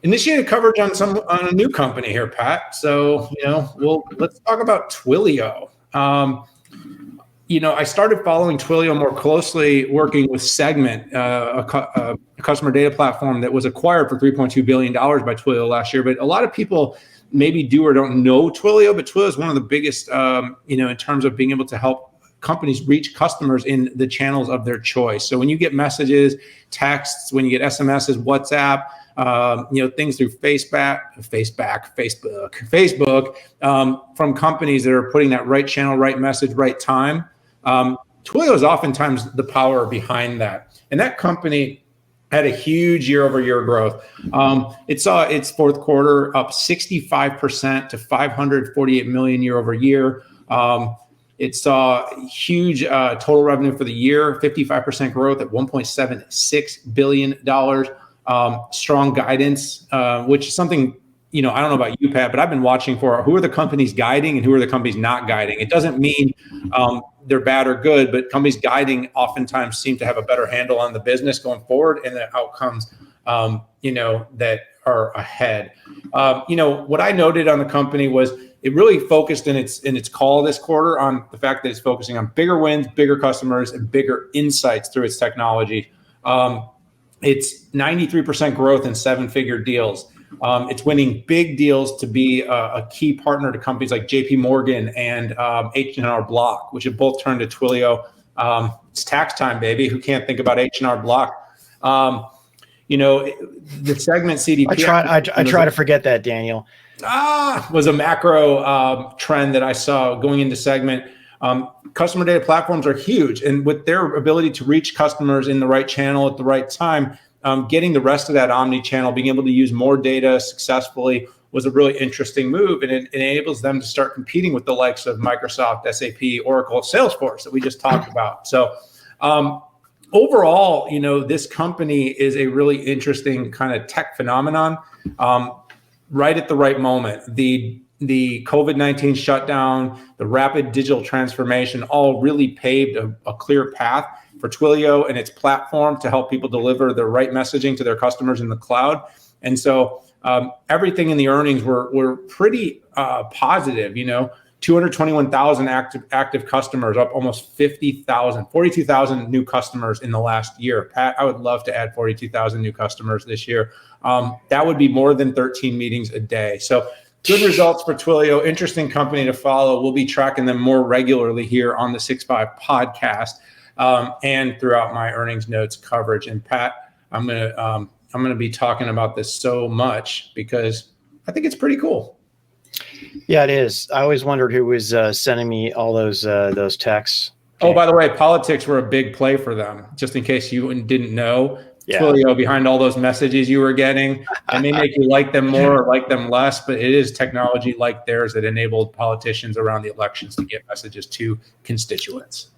initiated coverage on a new company here, Pat. So, let's talk about Twilio. I started following Twilio more closely, working with Segment, a customer data platform that was acquired for $3.2 billion by Twilio last year. But a lot of people maybe do or don't know Twilio, but Twilio is one of the biggest, in terms of being able to help companies reach customers in the channels of their choice. So when you get messages, texts, when you get SMSs, WhatsApp, things through Facebook, from companies that are putting that right channel, right message, right time. Twilio is oftentimes the power behind that. And that company had a huge year-over-year growth. It saw its fourth quarter up 65% to $548 million year-over-year. It saw huge total revenue for the year, 55% growth at $1.76 billion. Strong guidance, which is something, I don't know about you, Pat, but I've been watching for who are the companies guiding and who are the companies not guiding. It doesn't mean they're bad or good, but companies guiding oftentimes seem to have a better handle on the business going forward and the outcomes, that are ahead. What I noted on the company was it really focused in its call this quarter on the fact that it's focusing on bigger wins, bigger customers, and bigger insights through its technology. It's 93% growth in seven-figure deals. It's winning big deals to be a key partner to companies like JP Morgan and H&R Block, which have both turned to Twilio. It's tax time, baby. Who can't think about H&R Block? The Segment CDP. I try to forget that, Daniel. Was a macro trend that I saw going into Segment. Customer data platforms are huge, and with their ability to reach customers in the right channel at the right time, getting the rest of that omni-channel, being able to use more data successfully was a really interesting move, and it enables them to start competing with the likes of Microsoft, SAP, Oracle, Salesforce that we just talked about. So overall, this company is a really interesting kind of tech phenomenon. Right at the right moment. The COVID-19 shutdown, the rapid digital transformation all really paved a clear path for Twilio and its platform to help people deliver the right messaging to their customers in the cloud. And so everything in the earnings were pretty positive. 221,000 active customers, up almost 50,000, 42,000 new customers in the last year. Pat, I would love to add 42,000 new customers this year. That would be more than 13 meetings a day. So good results for Twilio. Interesting company to follow. We'll be tracking them more regularly here on the 6-5 podcast and throughout my earnings notes coverage. And Pat, I'm gonna be talking about this so much because I think it's pretty cool. Yeah, it is. I always wondered who was sending me all those texts. Oh, by the way, politics were a big play for them. Just in case you didn't know, yeah. Twilio behind all those messages you were getting, and they make you like them more or like them less, but it is technology like theirs that enabled politicians around the elections to get messages to constituents.